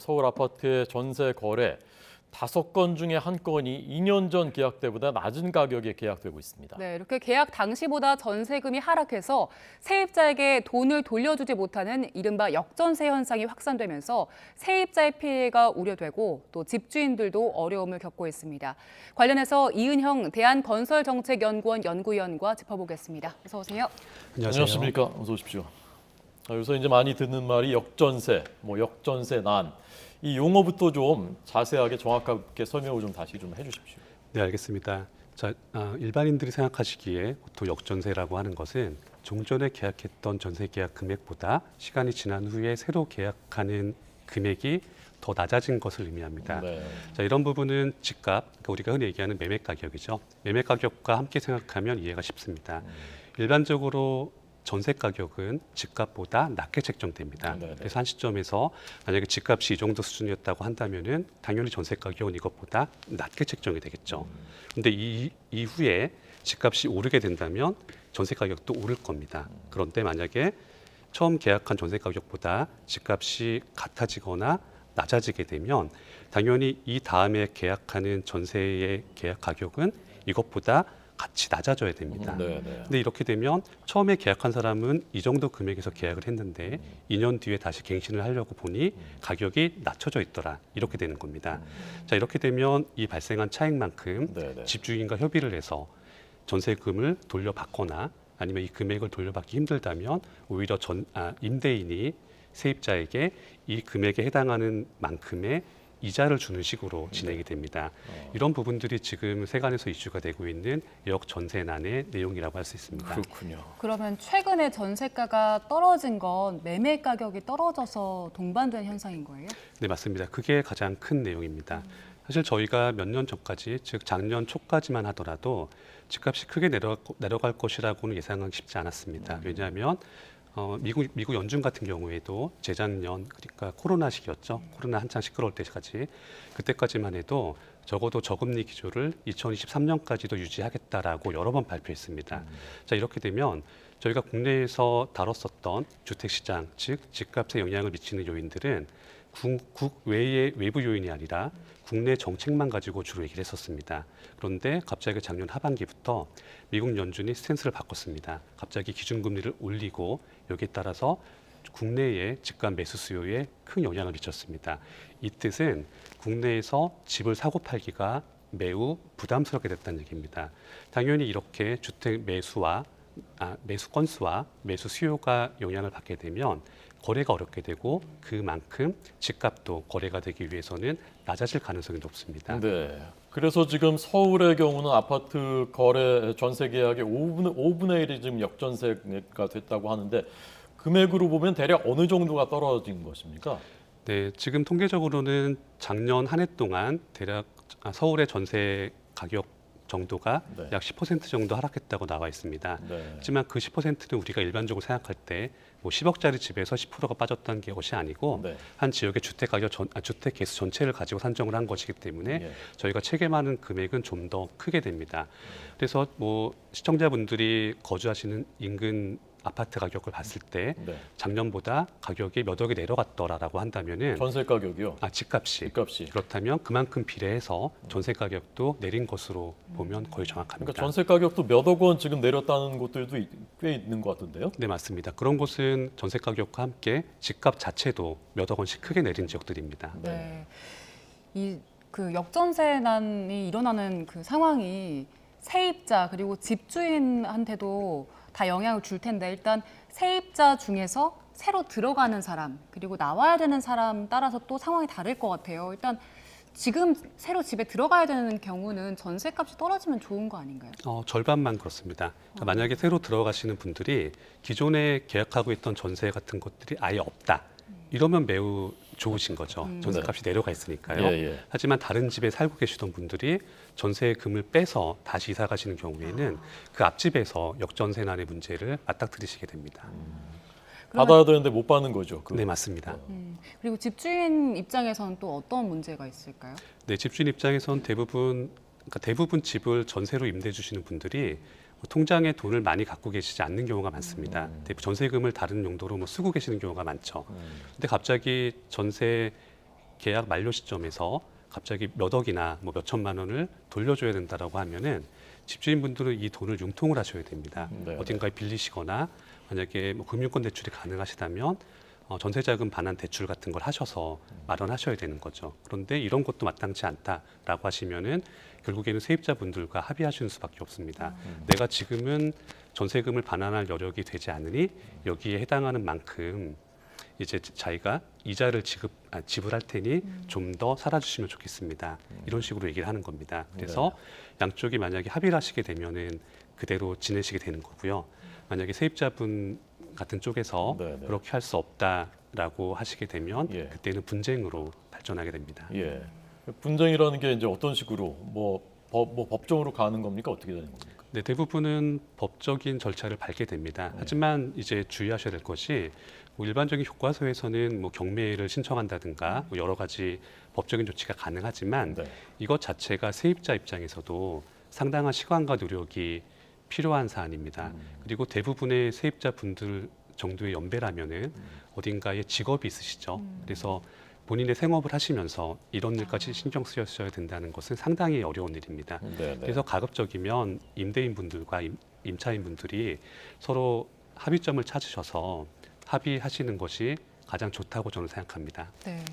서울 아파트의 전세 거래 5건 중에 1건이 2년 전 계약 때보다 낮은 가격에 계약되고 있습니다. 네, 이렇게 계약 당시보다 전세금이 하락해서 세입자에게 돈을 돌려주지 못하는 이른바 역전세 현상이 확산되면서 세입자의 피해가 우려되고 또 집주인들도 어려움을 겪고 있습니다. 관련해서 이은형 대한건설정책연구원 연구위원과 짚어보겠습니다. 어서 오세요. 안녕하십니까? 어서 오십시오. 요새 이제 많이 듣는 말이 역전세, 역전세 난. 이 용어부터 좀 자세하게 정확하게 설명을 좀 다시 좀 해주십시오. 네, 알겠습니다. 자, 일반인들이 생각하시기에 보통 역전세라고 하는 것은 종전에 계약했던 전세 계약 금액보다 시간이 지난 후에 새로 계약하는 금액이 더 낮아진 것을 의미합니다. 네. 자, 이런 부분은 집값, 그러니까 우리가 흔히 얘기하는 매매 가격이죠. 매매 가격과 함께 생각하면 이해가 쉽습니다. 일반적으로 전세 가격은 집값보다 낮게 책정됩니다. 네네. 그래서 한 시점에서 만약에 집값이 이 정도 수준이었다고 한다면은 당연히 전세 가격은 이것보다 낮게 책정이 되겠죠. 근데 이 이후에 집값이 오르게 된다면 전세 가격도 오를 겁니다. 그런데 만약에 처음 계약한 전세 가격보다 집값이 같아지거나 낮아지게 되면 당연히 이 다음에 계약하는 전세의 계약 가격은 이것보다 같이 낮아져야 됩니다. 네. 근데 이렇게 되면 처음에 계약한 사람은 이 정도 금액에서 계약을 했는데 2년 뒤에 다시 갱신을 하려고 보니 가격이 낮춰져 있더라. 이렇게 되는 겁니다. 자, 이렇게 되면 이 발생한 차익만큼 네네. 집주인과 협의를 해서 전세금을 돌려받거나 아니면 이 금액을 돌려받기 힘들다면 오히려 임대인이 세입자에게 이 금액에 해당하는 만큼의 이자를 주는 식으로 진행이 됩니다. 이런 부분들이 지금 세간에서 이슈가 되고 있는 역전세난의 내용이라고 할 수 있습니다. 그렇군요. 그러면 최근에 전세가가 떨어진 건 매매 가격이 떨어져서 동반된 현상인 거예요? 네, 맞습니다. 그게 가장 큰 내용입니다. 사실 저희가 몇 년 전까지, 즉 작년 초까지만 하더라도 집값이 크게 내려갈 것이라고는 예상하기 쉽지 않았습니다. 왜냐하면 미국 연준 같은 경우에도 재작년, 그러니까 코로나 시기였죠. 코로나 한창 시끄러울 때까지, 그때까지만 해도 적어도 저금리 기조를 2023년까지도 유지하겠다라고 여러 번 발표했습니다. 자, 이렇게 되면 저희가 국내에서 다뤘었던 주택시장, 즉 집값에 영향을 미치는 요인들은 국외의 외부 요인이 아니라 국내 정책만 가지고 주로 얘기를 했었습니다. 그런데 갑자기 작년 하반기부터 미국 연준이 스탠스를 바꿨습니다. 갑자기 기준금리를 올리고 여기에 따라서 국내의 집값 매수 수요에 큰 영향을 미쳤습니다. 이 뜻은 국내에서 집을 사고 팔기가 매우 부담스럽게 됐다는 얘기입니다. 당연히 이렇게 주택 매수 건수와 매수 수요가 영향을 받게 되면 거래가 어렵게 되고 그만큼 집값도 거래가 되기 위해서는 낮아질 가능성이 높습니다. 네. 그래서 지금 서울의 경우는 아파트 거래 전세 계약의 5분의 1이 지금 역전세가 됐다고 하는데 금액으로 보면 대략 어느 정도가 떨어진 것입니까? 네, 지금 통계적으로는 작년 한 해 동안 대략 서울의 전세 가격 정도가 네. 약 10% 정도 하락했다고 나와 있습니다. 네. 하지만 그 10%는 우리가 일반적으로 생각할 때 10억짜리 집에서 10%가 빠졌다는 게 것이 아니고 네. 한 지역의 주택 개수 전체를 가지고 산정을 한 것이기 때문에 예. 저희가 체감하는 금액은 좀 더 크게 됩니다. 그래서 시청자분들이 거주하시는 인근 아파트 가격을 봤을 때 네. 작년보다 가격이 몇 억이 내려갔더라라고 한다면은 전세 가격이요? 집값이 집값이. 그렇다면 그만큼 비례해서 전세 가격도 내린 것으로 보면 거의 정확합니다. 그러니까 전세 가격도 몇 억 원 지금 내렸다는 곳들도 꽤 있는 것 같은데요? 네, 맞습니다. 그런 곳은 전세 가격과 함께 집값 자체도 몇 억 원씩 크게 내린 지역들입니다. 네. 그 역전세난이 일어나는 그 상황이 세입자 그리고 집주인한테도 다 영향을 줄 텐데 일단 세입자 중에서 새로 들어가는 사람 그리고 나와야 되는 사람 따라서 또 상황이 다를 것 같아요. 일단 지금 새로 집에 들어가야 되는 경우는 전세값이 떨어지면 좋은 거 아닌가요? 절반만 그렇습니다. 그러니까 만약에 새로 들어가시는 분들이 기존에 계약하고 있던 전세 같은 것들이 아예 없다. 이러면 매우 좋으신 거죠. 전세값이 내려가 있으니까요. 예. 하지만 다른 집에 살고 계시던 분들이 전세금을 빼서 다시 이사 가시는 경우에는 그 앞집에서 역전세난의 문제를 맞닥뜨리시게 됩니다. 받아야 되는데 못 받는 거죠. 네, 맞습니다. 그리고 집주인 입장에서는 또 어떤 문제가 있을까요? 네, 집주인 입장에선 대부분 집을 전세로 임대해 주시는 분들이 통장에 돈을 많이 갖고 계시지 않는 경우가 많습니다. 전세금을 다른 용도로 쓰고 계시는 경우가 많죠. 근데 갑자기 전세 계약 만료 시점에서 갑자기 몇 억이나 뭐 몇 천만 원을 돌려줘야 된다라고 하면은 집주인분들은 이 돈을 융통을 하셔야 됩니다. 네. 어딘가에 빌리시거나 만약에 뭐 금융권 대출이 가능하시다면 전세자금 반환 대출 같은 걸 하셔서 마련하셔야 되는 거죠. 그런데 이런 것도 마땅치 않다라고 하시면은 결국에는 세입자분들과 합의하시는 수밖에 없습니다. 내가 지금은 전세금을 반환할 여력이 되지 않으니 여기에 해당하는 만큼 이제 자기가 이자를 지불할 테니 좀 더 살아주시면 좋겠습니다. 이런 식으로 얘기를 하는 겁니다. 그래서 양쪽이 만약에 합의를 하시게 되면은 그대로 지내시게 되는 거고요. 만약에 세입자분 같은 쪽에서 네네. 그렇게 할 수 없다라고 하시게 되면 예. 그때는 분쟁으로 발전하게 됩니다. 예. 분쟁이라는 게 이제 어떤 식으로 뭐 법정으로 가는 겁니까? 어떻게 되는 겁니까? 네, 대부분은 법적인 절차를 밟게 됩니다. 하지만 이제 주의하셔야 될 것이 뭐 일반적인 교과서에서는 뭐 경매를 신청한다든가 뭐 여러 가지 법적인 조치가 가능하지만 네. 이것 자체가 세입자 입장에서도 상당한 시간과 노력이 필요한 사안입니다. 그리고 대부분의 세입자 분들 정도의 연배라면은 어딘가에 직업이 있으시죠. 그래서 본인의 생업을 하시면서 이런 일까지 신경 쓰셔야 된다는 것은 상당히 어려운 일입니다. 네, 네. 그래서 가급적이면 임대인분들과 임차인분들이 서로 합의점을 찾으셔서 합의하시는 것이 가장 좋다고 저는 생각합니다. 네.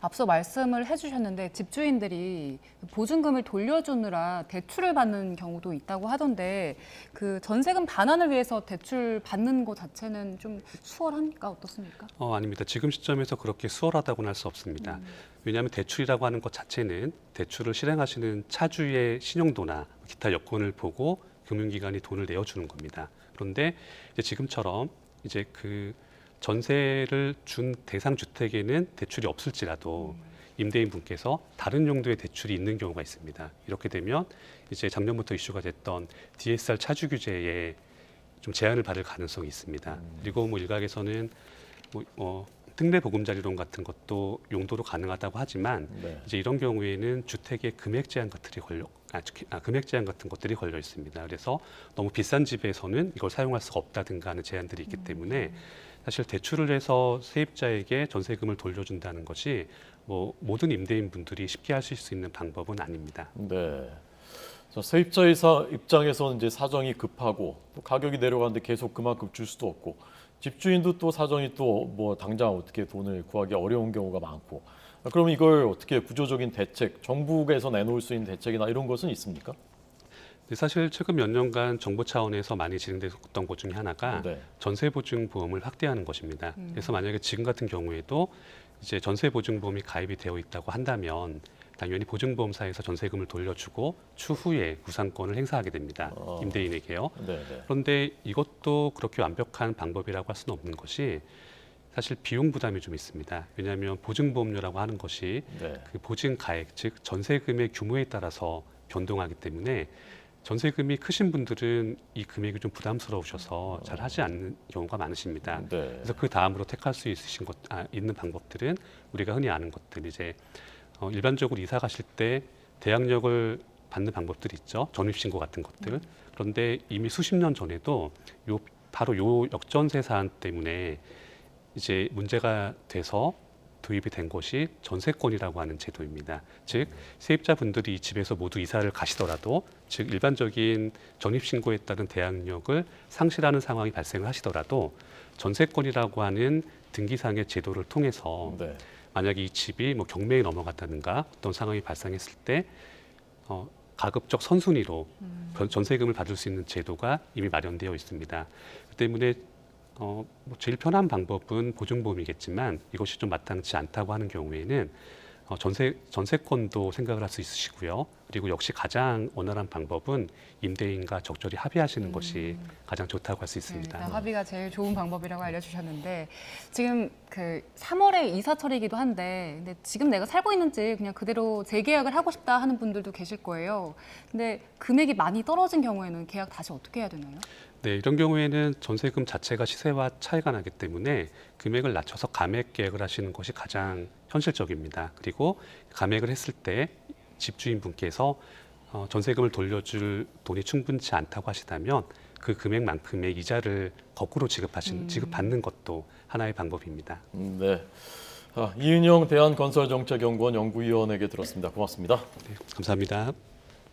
앞서 말씀을 해주셨는데 집주인들이 보증금을 돌려주느라 대출을 받는 경우도 있다고 하던데 그 전세금 반환을 위해서 대출 받는 것 자체는 좀 수월합니까? 어떻습니까? 아닙니다. 지금 시점에서 그렇게 수월하다고는 할 수 없습니다. 왜냐하면 대출이라고 하는 것 자체는 대출을 실행하시는 차주의 신용도나 기타 여건을 보고 금융기관이 돈을 내어주는 겁니다. 그런데 이제 지금처럼 이제 그 전세를 준 대상 주택에는 대출이 없을지라도 임대인분께서 다른 용도의 대출이 있는 경우가 있습니다. 이렇게 되면 이제 작년부터 이슈가 됐던 DSR 차주 규제에 좀 제한을 받을 가능성이 있습니다. 그리고 뭐 일각에서는 특례 보금자리론 같은 것도 용도로 가능하다고 하지만 네. 이제 이런 경우에는 주택에 금액 제한 금액 제한 같은 것들이 걸려 있습니다. 그래서 너무 비싼 집에서는 이걸 사용할 수가 없다든가 하는 제한들이 있기 때문에 사실 대출을 해서 세입자에게 전세금을 돌려준다는 것이 뭐 모든 임대인분들이 쉽게 하실 수 있는 방법은 아닙니다. 네. 자, 세입자 입장에서는 이제 사정이 급하고 또 가격이 내려가는데 계속 그만큼 줄 수도 없고 집주인도 또 사정이 또 뭐 당장 어떻게 돈을 구하기 어려운 경우가 많고 그러면 이걸 어떻게 구조적인 대책, 정부에서 내놓을 수 있는 대책이나 이런 것은 있습니까? 근데 사실 최근 몇 년간 정부 차원에서 많이 진행됐던 것 중에 하나가 네. 전세보증보험을 확대하는 것입니다. 그래서 만약에 지금 같은 경우에도 이제 전세보증보험이 가입이 되어 있다고 한다면 당연히 보증보험사에서 전세금을 돌려주고 추후에 구상권을 행사하게 됩니다. 임대인에게요. 네, 네. 그런데 이것도 그렇게 완벽한 방법이라고 할 수는 없는 것이 사실 비용 부담이 좀 있습니다. 왜냐하면 보증보험료라고 하는 것이 네. 그 보증 가액, 즉 전세금의 규모에 따라서 변동하기 때문에 전세금이 크신 분들은 이 금액이 좀 부담스러우셔서 잘 하지 않는 경우가 많으십니다. 네. 그래서 그 다음으로 택할 수 있는 방법들은 우리가 흔히 아는 것들 이제 일반적으로 이사 가실 때 대항력을 받는 방법들이 있죠. 전입신고 같은 것들. 그런데 이미 수십 년 전에도 바로 요 역전세 사안 때문에 이제 문제가 돼서 도입이 된 것이 전세권이라고 하는 제도입니다. 즉 세입자분들이 이 집에서 모두 이사를 가시더라도 즉 일반적인 전입신고에 따른 대항력을 상실하는 상황이 발생을 하시더라도 전세권이라고 하는 등기상의 제도를 통해서 네. 만약에 이 집이 뭐 경매에 넘어갔다든가 어떤 상황이 발생했을 때 가급적 선순위로 전세금을 받을 수 있는 제도가 이미 마련되어 있습니다. 그 때문에 뭐 제일 편한 방법은 보증보험이겠지만 이것이 좀 마땅치 않다고 하는 경우에는 전세권도 생각을 할 수 있으시고요. 그리고 역시 가장 원활한 방법은 임대인과 적절히 합의하시는 것이 가장 좋다고 할 수 네, 있습니다. 일단 합의가 제일 좋은 방법이라고 알려주셨는데 지금 그 3월에 이사철이기도 한데 근데 지금 내가 살고 있는 집 그냥 그대로 재계약을 하고 싶다 하는 분들도 계실 거예요. 근데 금액이 많이 떨어진 경우에는 계약 다시 어떻게 해야 되나요? 네, 이런 경우에는 전세금 자체가 시세와 차이가 나기 때문에 금액을 낮춰서 감액 계약을 하시는 것이 가장 현실적입니다. 그리고 감액을 했을 때 집주인분께서 전세금을 돌려줄 돈이 충분치 않다고 하시다면 그 금액만큼의 이자를 거꾸로 지급받는 것도 하나의 방법입니다. 네. 이은영 대한건설정책연구원 연구위원에게 들었습니다. 고맙습니다. 네, 감사합니다.